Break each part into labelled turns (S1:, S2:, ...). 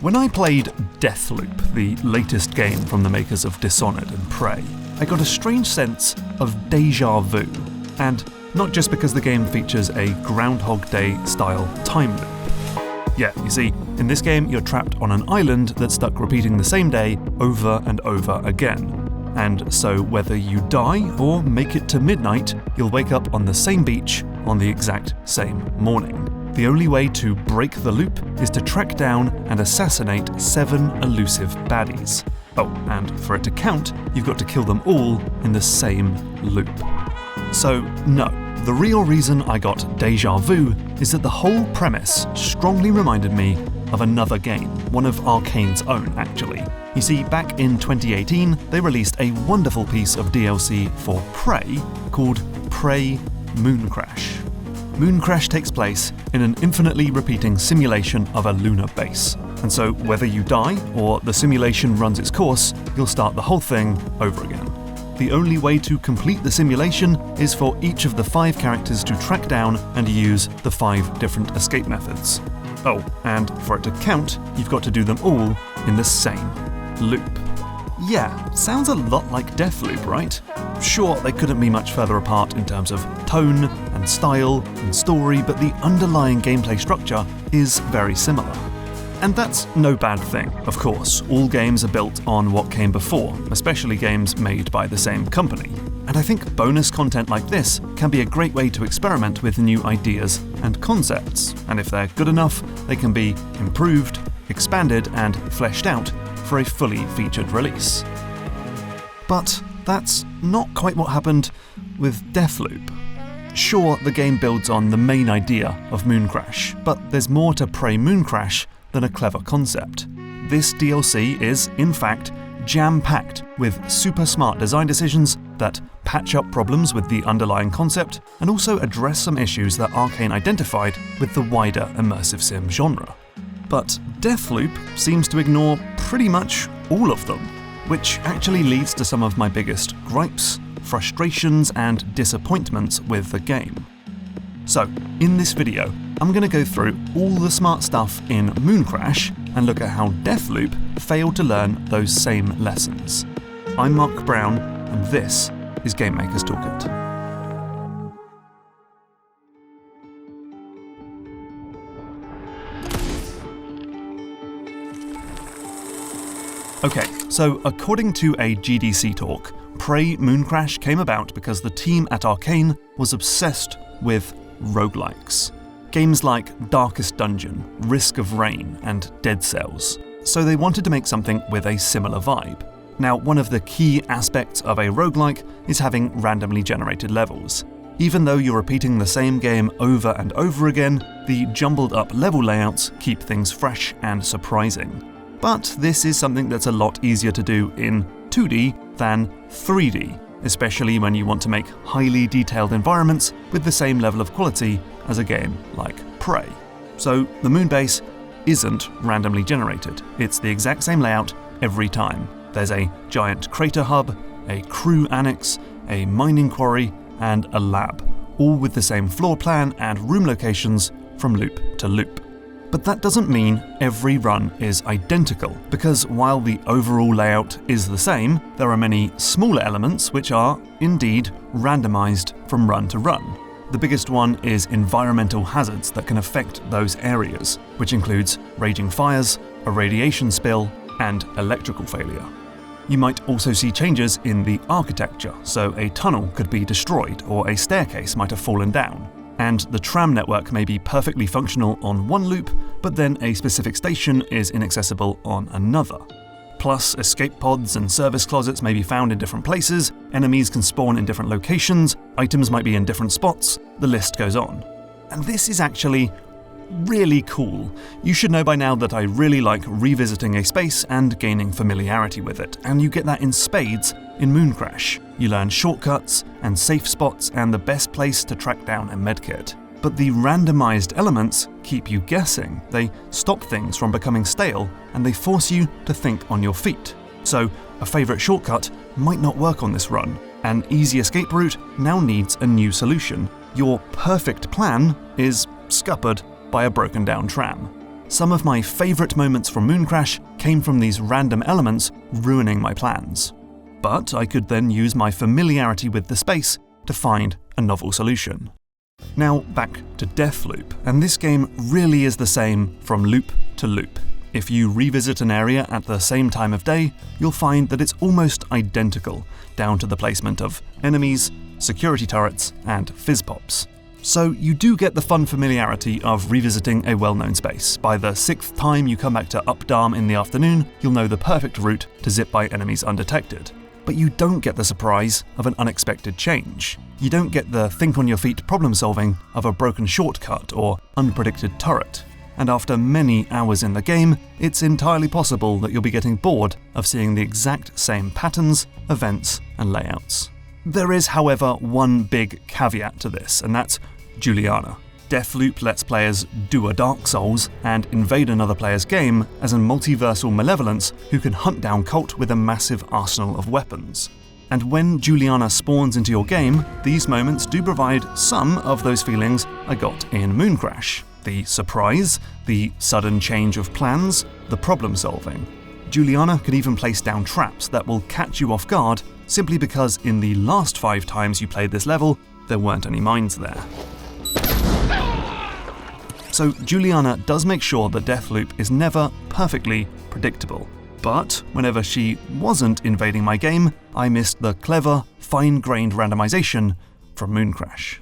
S1: When I played Deathloop, the latest game from the makers of Dishonored and Prey, I got a strange sense of déjà vu, and not just because the game features a Groundhog Day-style time loop. Yeah, you see, in this game you're trapped on an island that's stuck repeating the same day over and over again. And so whether you die or make it to midnight, you'll wake up on the same beach on the exact same morning. The only way to break the loop is to track down and assassinate 7 elusive baddies. Oh, and for it to count, you've got to kill them all in the same loop. So no, the real reason I got déjà vu is that the whole premise strongly reminded me of another game, one of Arkane's own actually. You see, back in 2018, they released a wonderful piece of DLC for Prey called Prey Mooncrash. Mooncrash takes place in an infinitely repeating simulation of a lunar base. And so whether you die or the simulation runs its course, you'll start the whole thing over again. The only way to complete the simulation is for each of the 5 characters to track down and use the 5 different escape methods. Oh, and for it to count, you've got to do them all in the same loop. Yeah, sounds a lot like Deathloop, right? Sure, they couldn't be much further apart in terms of tone and style and story, but the underlying gameplay structure is very similar. And that's no bad thing, of course. All games are built on what came before, especially games made by the same company. And I think bonus content like this can be a great way to experiment with new ideas and concepts, and if they're good enough, they can be improved, expanded, and fleshed out for a fully featured release. But that's not quite what happened with Deathloop. Sure, the game builds on the main idea of Mooncrash, but there's more to Prey Mooncrash than a clever concept. This DLC is, in fact, jam-packed with super smart design decisions that patch up problems with the underlying concept and also address some issues that Arkane identified with the wider immersive sim genre. But Deathloop seems to ignore pretty much all of them, which actually leads to some of my biggest gripes, frustrations, and disappointments with the game. So, in this video, I'm going to go through all the smart stuff in Mooncrash and look at how Deathloop failed to learn those same lessons. I'm Mark Brown, and this is Game Maker's Toolkit. Okay, so according to a GDC talk, Prey Mooncrash came about because the team at Arkane was obsessed with roguelikes. Games like Darkest Dungeon, Risk of Rain, and Dead Cells. So they wanted to make something with a similar vibe. Now, one of the key aspects of a roguelike is having randomly generated levels. Even though you're repeating the same game over and over again, the jumbled up level layouts keep things fresh and surprising. But this is something that's a lot easier to do in 2D than 3D, especially when you want to make highly detailed environments with the same level of quality as a game like Prey. So the moon base isn't randomly generated. It's the exact same layout every time. There's a giant crater hub, a crew annex, a mining quarry, and a lab, all with the same floor plan and room locations from loop to loop. But that doesn't mean every run is identical, because while the overall layout is the same, there are many smaller elements which are, indeed, randomized from run to run. The biggest one is environmental hazards that can affect those areas, which includes raging fires, a radiation spill, and electrical failure. You might also see changes in the architecture, so a tunnel could be destroyed or a staircase might have fallen down. And the tram network may be perfectly functional on one loop, but then a specific station is inaccessible on another. Plus, escape pods and service closets may be found in different places, enemies can spawn in different locations, items might be in different spots, the list goes on. And this is actually really cool. You should know by now that I really like revisiting a space and gaining familiarity with it, and you get that in spades in Mooncrash. You learn shortcuts and safe spots and the best place to track down a medkit. But the randomized elements keep you guessing. They stop things from becoming stale, and they force you to think on your feet. So, a favorite shortcut might not work on this run. An easy escape route now needs a new solution. Your perfect plan is scuppered by a broken down tram. some of my favourite moments from Mooncrash came from these random elements ruining my plans. But I could then use my familiarity with the space to find a novel solution. Now back to Deathloop, and this game really is the same from loop to loop. If you revisit an area at the same time of day, you'll find that it's almost identical, down to the placement of enemies, security turrets, and fizz pops. So you do get the fun familiarity of revisiting a well-known space. By the 6th time you come back to Updarm in the afternoon, you'll know the perfect route to zip by enemies undetected. But you don't get the surprise of an unexpected change. You don't get the think-on-your-feet problem-solving of a broken shortcut or unpredicted turret. And after many hours in the game, it's entirely possible that you'll be getting bored of seeing the exact same patterns, events, and layouts. There is, however, one big caveat to this, and that's Juliana. Deathloop lets players do a Dark Souls and invade another player's game as a multiversal malevolence who can hunt down Cult with a massive arsenal of weapons. And when Juliana spawns into your game, these moments do provide some of those feelings I got in Mooncrash. The surprise, the sudden change of plans, the problem solving. Juliana can even place down traps that will catch you off guard simply because in the last 5 times you played this level, there weren't any mines there. So Juliana does make sure that Deathloop is never perfectly predictable. But whenever she wasn't invading my game, I missed the clever, fine-grained randomization from Mooncrash.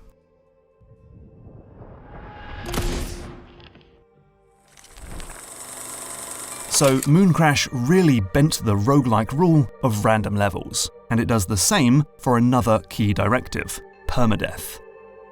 S1: So Mooncrash really bent the roguelike rule of random levels, and it does the same for another key directive, permadeath.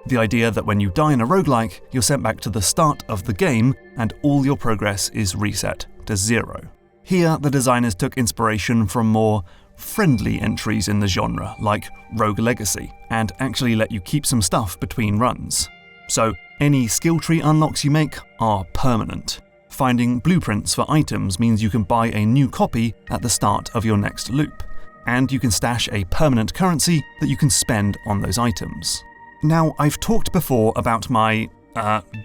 S1: The idea that when you die in a roguelike, you're sent back to the start of the game and all your progress is reset to 0. Here, the designers took inspiration from more friendly entries in the genre, like Rogue Legacy, and actually let you keep some stuff between runs. So any skill tree unlocks you make are permanent. Finding blueprints for items means you can buy a new copy at the start of your next loop, and you can stash a permanent currency that you can spend on those items. Now, I've talked before about my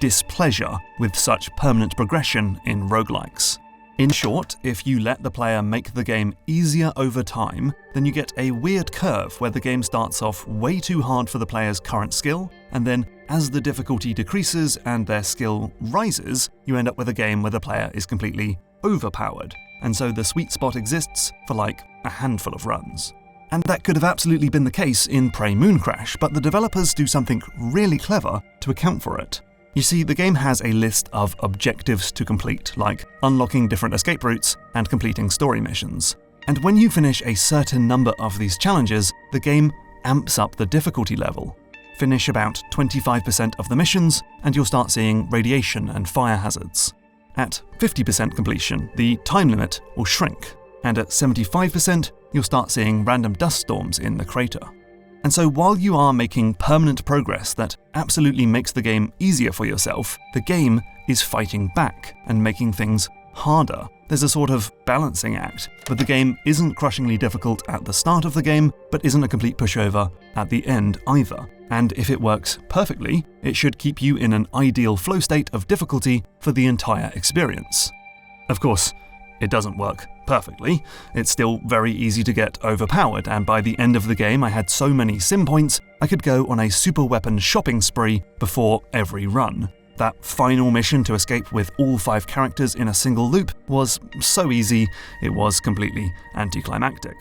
S1: displeasure with such permanent progression in roguelikes. In short, if you let the player make the game easier over time, then you get a weird curve where the game starts off way too hard for the player's current skill, and then as the difficulty decreases and their skill rises, you end up with a game where the player is completely overpowered, and so the sweet spot exists for like a handful of runs. And that could have absolutely been the case in Prey Mooncrash, but the developers do something really clever to account for it. You see, the game has a list of objectives to complete, like unlocking different escape routes and completing story missions. And when you finish a certain number of these challenges, the game amps up the difficulty level. Finish about 25% of the missions, and you'll start seeing radiation and fire hazards. At 50% completion, the time limit will shrink, and at 75%, you'll start seeing random dust storms in the crater. And so while you are making permanent progress that absolutely makes the game easier for yourself, the game is fighting back and making things harder. There's a sort of balancing act, but the game isn't crushingly difficult at the start of the game, but isn't a complete pushover at the end either. And if it works perfectly, it should keep you in an ideal flow state of difficulty for the entire experience. Of course, it doesn't work perfectly. It's still very easy to get overpowered, and by the end of the game I had so many sim points, I could go on a super weapon shopping spree before every run. That final mission to escape with all 5 characters in a single loop was so easy, it was completely anticlimactic.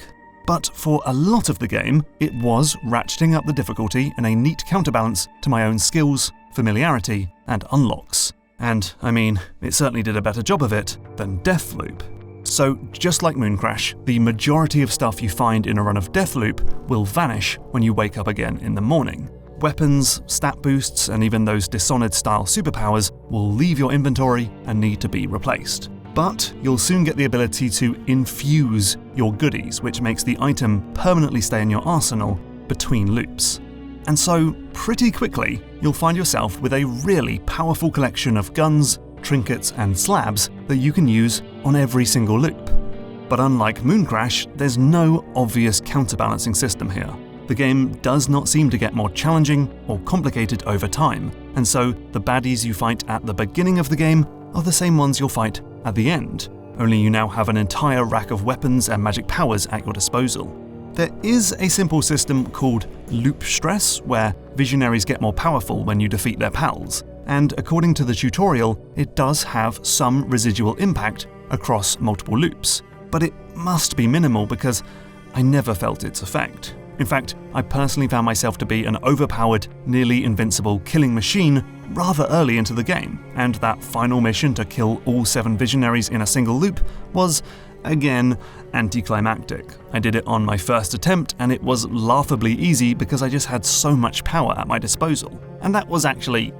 S1: But for a lot of the game, it was ratcheting up the difficulty in a neat counterbalance to my own skills, familiarity, and unlocks. And, I mean, it certainly did a better job of it than Deathloop. So, just like Mooncrash, the majority of stuff you find in a run of Deathloop will vanish when you wake up again in the morning. Weapons, stat boosts, and even those Dishonored-style superpowers will leave your inventory and need to be replaced. But you'll soon get the ability to infuse your goodies, which makes the item permanently stay in your arsenal between loops. And so, pretty quickly, you'll find yourself with a really powerful collection of guns, trinkets, and slabs that you can use on every single loop. But unlike Mooncrash, there's no obvious counterbalancing system here. The game does not seem to get more challenging or complicated over time, and so the baddies you fight at the beginning of the game are the same ones you'll fight at the end, only you now have an entire rack of weapons and magic powers at your disposal. There is a simple system called loop stress, where visionaries get more powerful when you defeat their pals, and according to the tutorial, it does have some residual impact across multiple loops, but it must be minimal because I never felt its effect. In fact, I personally found myself to be an overpowered, nearly invincible killing machine rather early into the game, and that final mission to kill all 7 visionaries in a single loop was, again, anticlimactic. I did it on my first attempt, and it was laughably easy because I just had so much power at my disposal. And that was actually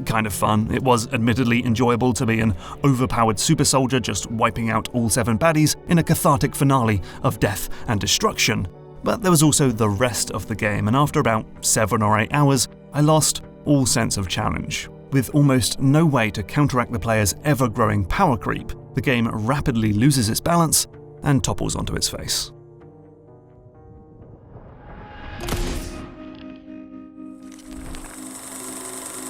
S1: kind of fun. It was admittedly enjoyable to be an overpowered super soldier just wiping out all 7 baddies in a cathartic finale of death and destruction. But there was also the rest of the game, and after about 7 or 8 hours, I lost all sense of challenge. With almost no way to counteract the player's ever-growing power creep, the game rapidly loses its balance and topples onto its face.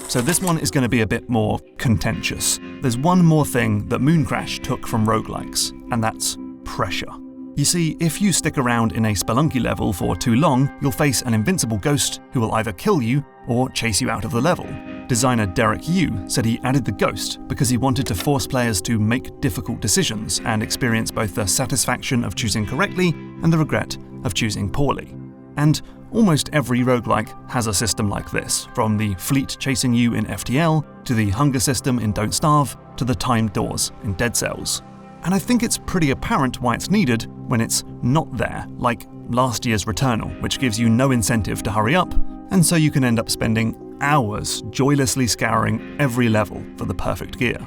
S1: So this one is going to be a bit more contentious. There's one more thing that Mooncrash took from roguelikes, and that's pressure. You see, if you stick around in a Spelunky level for too long, you'll face an invincible ghost who will either kill you or chase you out of the level. Designer Derek Yu said he added the ghost because he wanted to force players to make difficult decisions and experience both the satisfaction of choosing correctly and the regret of choosing poorly. And almost every roguelike has a system like this, from the fleet chasing you in FTL, to the hunger system in Don't Starve, to the timed doors in Dead Cells. And I think it's pretty apparent why it's needed when it's not there, like last year's Returnal, which gives you no incentive to hurry up, and so you can end up spending hours joylessly scouring every level for the perfect gear.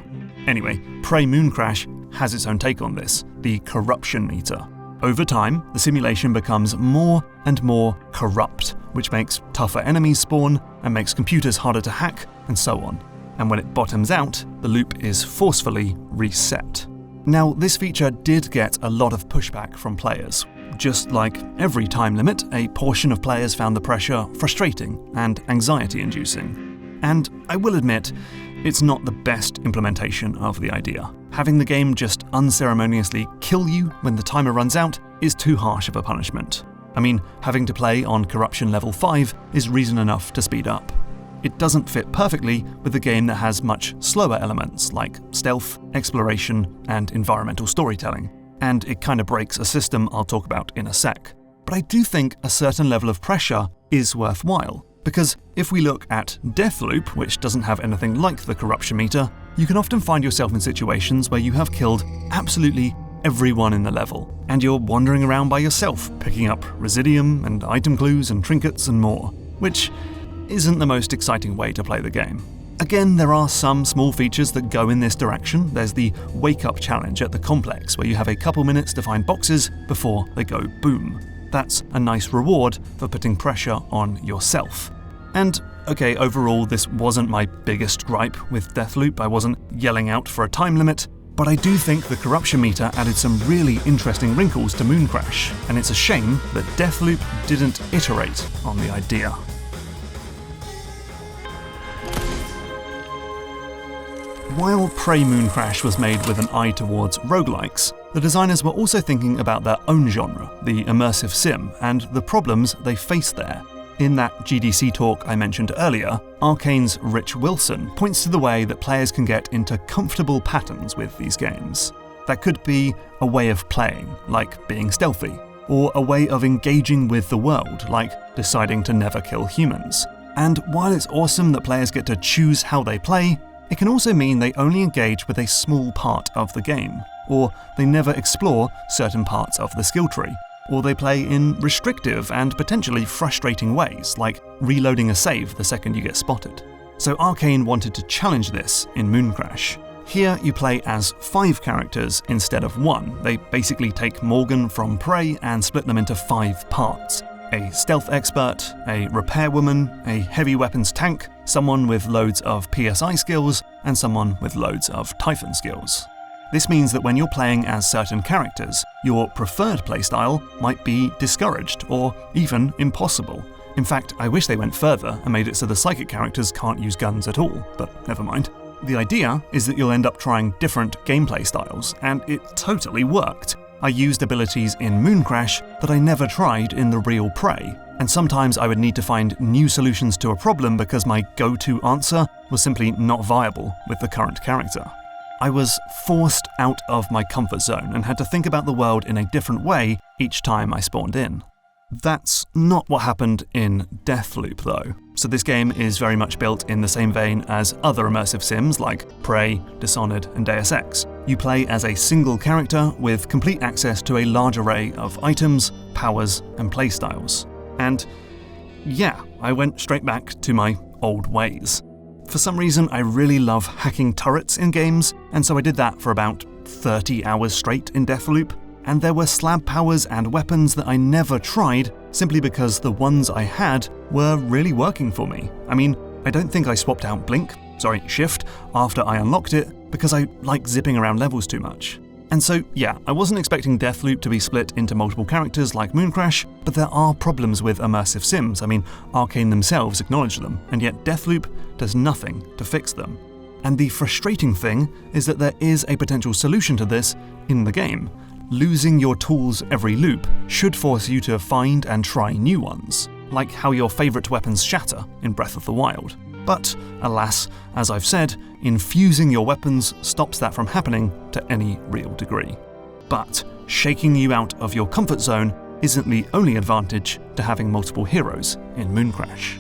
S1: Anyway, Prey Mooncrash has its own take on this, the corruption meter. Over time, the simulation becomes more and more corrupt, which makes tougher enemies spawn and makes computers harder to hack, and so on. And when it bottoms out, the loop is forcefully reset. Now, this feature did get a lot of pushback from players. Just like every time limit, a portion of players found the pressure frustrating and anxiety-inducing. And I will admit, it's not the best implementation of the idea. Having the game just unceremoniously kill you when the timer runs out is too harsh of a punishment. I mean, having to play on Corruption level 5 is reason enough to speed up. It doesn't fit perfectly with a game that has much slower elements like stealth, exploration, and environmental storytelling, and it kind of breaks a system I'll talk about in a sec. But I do think a certain level of pressure is worthwhile, because if we look at Deathloop, which doesn't have anything like the corruption meter, you can often find yourself in situations where you have killed absolutely everyone in the level, and you're wandering around by yourself, picking up residium and item clues and trinkets and more, which isn't the most exciting way to play the game. Again, there are some small features that go in this direction. There's the wake-up challenge at the complex, where you have a couple minutes to find boxes before they go boom. That's a nice reward for putting pressure on yourself. And okay, overall, this wasn't my biggest gripe with Deathloop. I wasn't yelling out for a time limit, but I do think the corruption meter added some really interesting wrinkles to Mooncrash, and it's a shame that Deathloop didn't iterate on the idea. While Prey Mooncrash was made with an eye towards roguelikes, the designers were also thinking about their own genre, the immersive sim, and the problems they face there. In that GDC talk I mentioned earlier, Arkane's Rich Wilson points to the way that players can get into comfortable patterns with these games. That could be a way of playing, like being stealthy, or a way of engaging with the world, like deciding to never kill humans. And while it's awesome that players get to choose how they play, it can also mean they only engage with a small part of the game, or they never explore certain parts of the skill tree, or they play in restrictive and potentially frustrating ways, like reloading a save the second you get spotted. So Arkane wanted to challenge this in Mooncrash. Here you play as 5 characters instead of 1. They basically take Morgan from Prey and split them into 5 parts. A stealth expert, a repairwoman, a heavy weapons tank, someone with loads of PSI skills, and someone with loads of Typhon skills. This means that when you're playing as certain characters, your preferred playstyle might be discouraged or even impossible. In fact, I wish they went further and made it so the psychic characters can't use guns at all, but never mind. The idea is that you'll end up trying different gameplay styles, and it totally worked. I used abilities in Mooncrash that I never tried in the real Prey, and sometimes I would need to find new solutions to a problem because my go-to answer was simply not viable with the current character. I was forced out of my comfort zone and had to think about the world in a different way each time I spawned in. That's not what happened in Deathloop though, so this game is very much built in the same vein as other immersive sims like Prey, Dishonored and Deus Ex. You play as a single character with complete access to a large array of items, powers and playstyles. And yeah, I went straight back to my old ways. For some reason I really love hacking turrets in games, and so I did that for about 30 hours straight in Deathloop. And there were slab powers and weapons that I never tried simply because the ones I had were really working for me. I mean, I don't think I swapped out Shift after I unlocked it because I like zipping around levels too much. And so, yeah, I wasn't expecting Deathloop to be split into multiple characters like Mooncrash, but there are problems with immersive sims. I mean, Arkane themselves acknowledge them, and yet Deathloop does nothing to fix them. And the frustrating thing is that there is a potential solution to this in the game. Losing your tools every loop should force you to find and try new ones, like how your favourite weapons shatter in Breath of the Wild. But, alas, as I've said, infusing your weapons stops that from happening to any real degree. But shaking you out of your comfort zone isn't the only advantage to having multiple heroes in Mooncrash.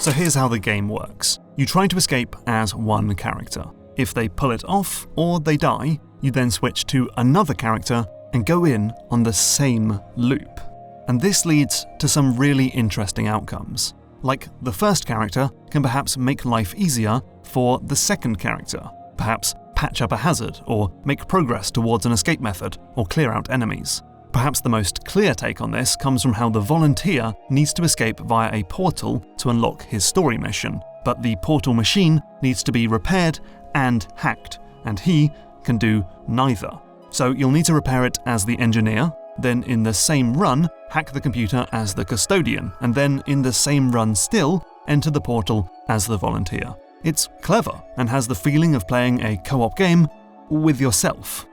S1: So here's how the game works. You try to escape as one character. If they pull it off or they die, you then switch to another character and go in on the same loop. And this leads to some really interesting outcomes. Like, the first character can perhaps make life easier for the second character, perhaps patch up a hazard or make progress towards an escape method or clear out enemies. Perhaps the most clear take on this comes from how the volunteer needs to escape via a portal to unlock his story mission, but the portal machine needs to be repaired and hacked, and he can do neither. So you'll need to repair it as the engineer, then in the same run, hack the computer as the custodian, and then in the same run still, enter the portal as the volunteer. It's clever and has the feeling of playing a co-op game with yourself.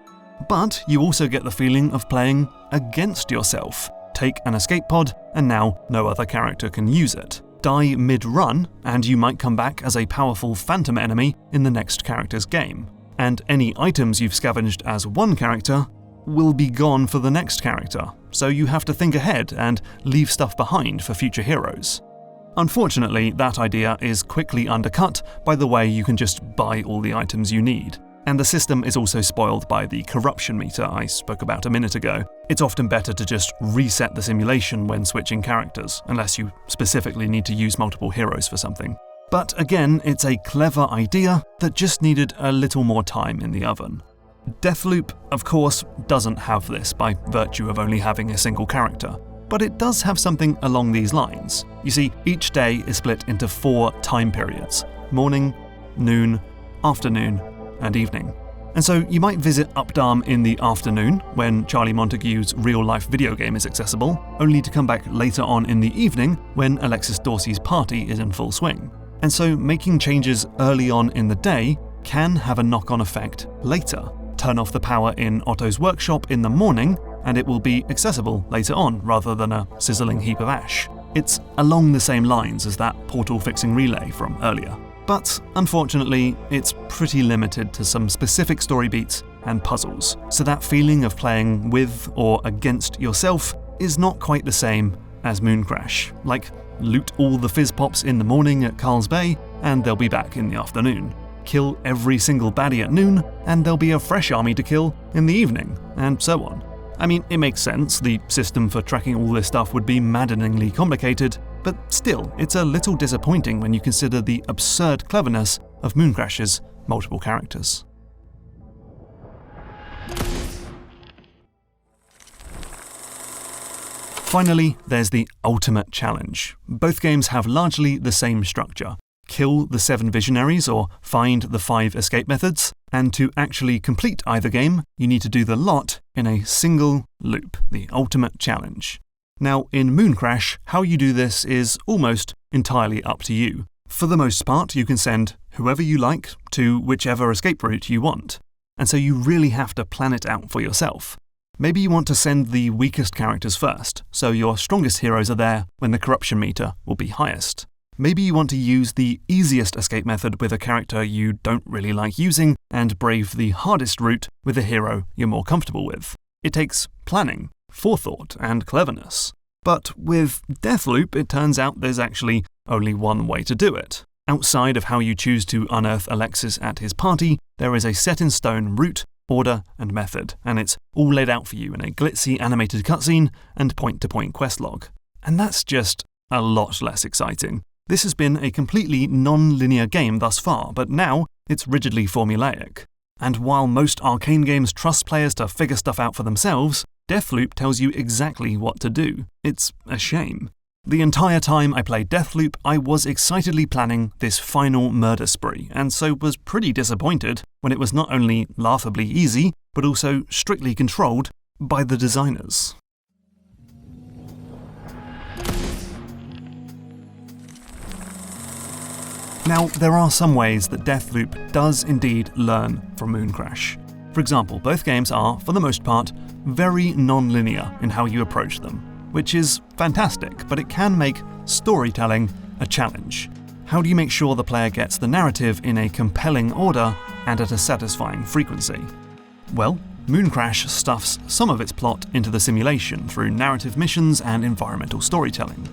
S1: But you also get the feeling of playing against yourself. Take an escape pod, and now no other character can use it. Die mid-run, and you might come back as a powerful phantom enemy in the next character's game. And any items you've scavenged as one character will be gone for the next character, so you have to think ahead and leave stuff behind for future heroes. Unfortunately, that idea is quickly undercut by the way you can just buy all the items you need. And the system is also spoiled by the corruption meter I spoke about a minute ago. It's often better to just reset the simulation when switching characters, unless you specifically need to use multiple heroes for something. But again, it's a clever idea that just needed a little more time in the oven. Deathloop, of course, doesn't have this by virtue of only having a single character, but it does have something along these lines. You see, each day is split into 4 time periods: morning, noon, afternoon, and evening. And so you might visit Updam in the afternoon, when Charlie Montague's real-life video game is accessible, only to come back later on in the evening when Alexis Dorsey's party is in full swing. And so making changes early on in the day can have a knock-on effect later. Turn off the power in Otto's workshop in the morning, and it will be accessible later on, rather than a sizzling heap of ash. It's along the same lines as that portal fixing relay from earlier. But unfortunately, it's pretty limited to some specific story beats and puzzles, so that feeling of playing with or against yourself is not quite the same as Mooncrash. Like, loot all the fizz pops in the morning at Carl's Bay, and they'll be back in the afternoon. Kill every single baddie at noon, and there'll be a fresh army to kill in the evening, and so on. I mean, it makes sense, the system for tracking all this stuff would be maddeningly complicated, but still, it's a little disappointing when you consider the absurd cleverness of Mooncrash's multiple characters. Finally, there's the ultimate challenge. Both games have largely the same structure. Kill the 7 visionaries or find the 5 escape methods, and to actually complete either game, you need to do the lot in a single loop, the ultimate challenge. Now, in Mooncrash, how you do this is almost entirely up to you. For the most part, you can send whoever you like to whichever escape route you want, and so you really have to plan it out for yourself. Maybe you want to send the weakest characters first, so your strongest heroes are there when the corruption meter will be highest. Maybe you want to use the easiest escape method with a character you don't really like using, and brave the hardest route with a hero you're more comfortable with. It takes planning, forethought, and cleverness. But with Deathloop, it turns out there's actually only one way to do it. Outside of how you choose to unearth Alexis at his party, there is a set-in-stone route, order, and method, and it's all laid out for you in a glitzy animated cutscene and point-to-point quest log. And that's just a lot less exciting. This has been a completely non-linear game thus far, but now it's rigidly formulaic. And while most Arkane games trust players to figure stuff out for themselves, Deathloop tells you exactly what to do. It's a shame. The entire time I played Deathloop, I was excitedly planning this final murder spree, and so was pretty disappointed when it was not only laughably easy, but also strictly controlled by the designers. Now, there are some ways that Deathloop does indeed learn from Mooncrash. For example, both games are, for the most part, very non-linear in how you approach them, which is fantastic, but it can make storytelling a challenge. How do you make sure the player gets the narrative in a compelling order and at a satisfying frequency? Well, Mooncrash stuffs some of its plot into the simulation through narrative missions and environmental storytelling.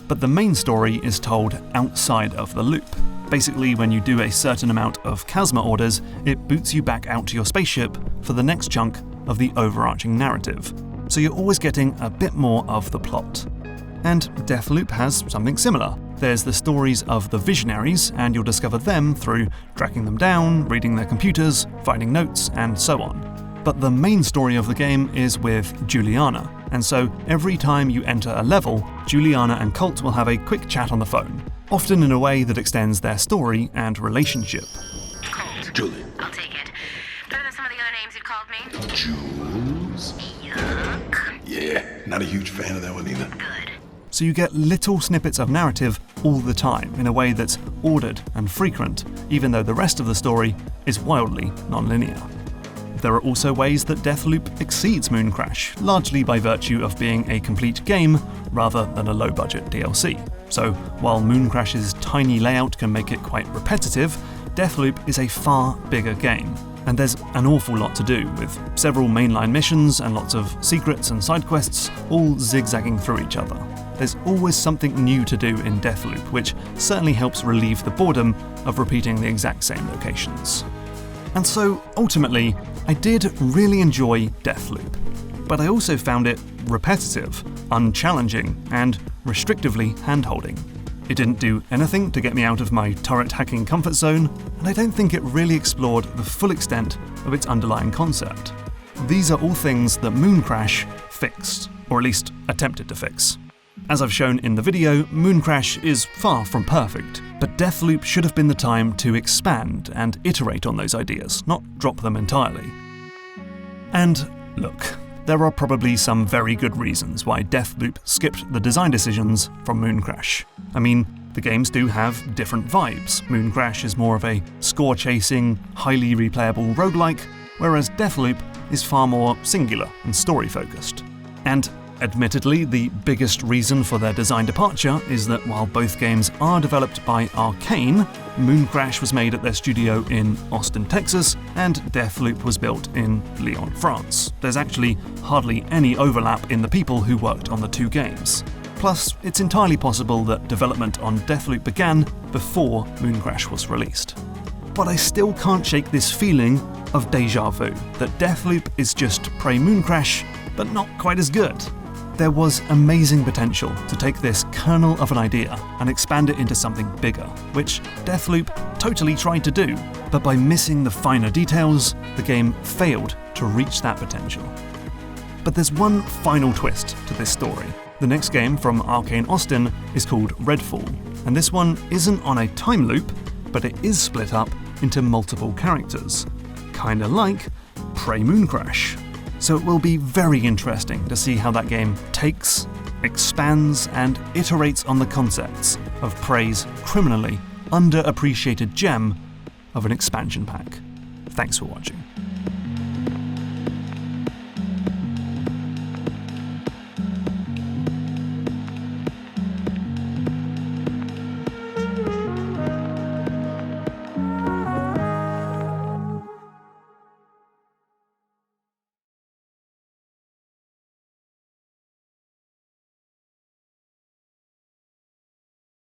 S1: But the main story is told outside of the loop. Basically, when you do a certain amount of Chasma orders, it boots you back out to your spaceship for the next chunk of the overarching narrative. So you're always getting a bit more of the plot. And Deathloop has something similar. There's the stories of the Visionaries, and you'll discover them through tracking them down, reading their computers, finding notes, and so on. But the main story of the game is with Juliana, and so every time you enter a level, Juliana and Colt will have a quick chat on the phone, often in a way that extends their story and relationship.
S2: Colt.
S3: Julie.
S2: I'll take it. Better than some of the other names you called me.
S3: Jules?
S2: Yuck.
S3: Yeah, not a huge fan of that one either.
S2: Good.
S1: So you get little snippets of narrative all the time in a way that's ordered and frequent, even though the rest of the story is wildly non-linear. There are also ways that Deathloop exceeds Mooncrash, largely by virtue of being a complete game rather than a low-budget DLC. So, while Mooncrash's tiny layout can make it quite repetitive, Deathloop is a far bigger game, and there's an awful lot to do, with several mainline missions and lots of secrets and side quests all zigzagging through each other. There's always something new to do in Deathloop, which certainly helps relieve the boredom of repeating the exact same locations. And so, ultimately, I did really enjoy Deathloop, but I also found it repetitive, unchallenging, and restrictively hand-holding. It didn't do anything to get me out of my turret-hacking comfort zone, and I don't think it really explored the full extent of its underlying concept. These are all things that Mooncrash fixed, or at least attempted to fix. As I've shown in the video, Mooncrash is far from perfect, but Deathloop should have been the time to expand and iterate on those ideas, not drop them entirely. And look, there are probably some very good reasons why Deathloop skipped the design decisions from Mooncrash. I mean, the games do have different vibes. Mooncrash is more of a score-chasing, highly replayable roguelike, whereas Deathloop is far more singular and story-focused. And admittedly, the biggest reason for their design departure is that while both games are developed by Arkane, Mooncrash was made at their studio in Austin, Texas, and Deathloop was built in Lyon, France. There's actually hardly any overlap in the people who worked on the two games. Plus, it's entirely possible that development on Deathloop began before Mooncrash was released. But I still can't shake this feeling of déjà vu, that Deathloop is just pre-Mooncrash, but not quite as good. There was amazing potential to take this kernel of an idea and expand it into something bigger, which Deathloop totally tried to do, but by missing the finer details, the game failed to reach that potential. But there's one final twist to this story. The next game from Arkane Austin is called Redfall, and this one isn't on a time loop, but it is split up into multiple characters, kinda like Prey Mooncrash. So it will be very interesting to see how that game takes expands and iterates on the concepts of Prey's criminally underappreciated gem of an expansion pack. Thanks for watching.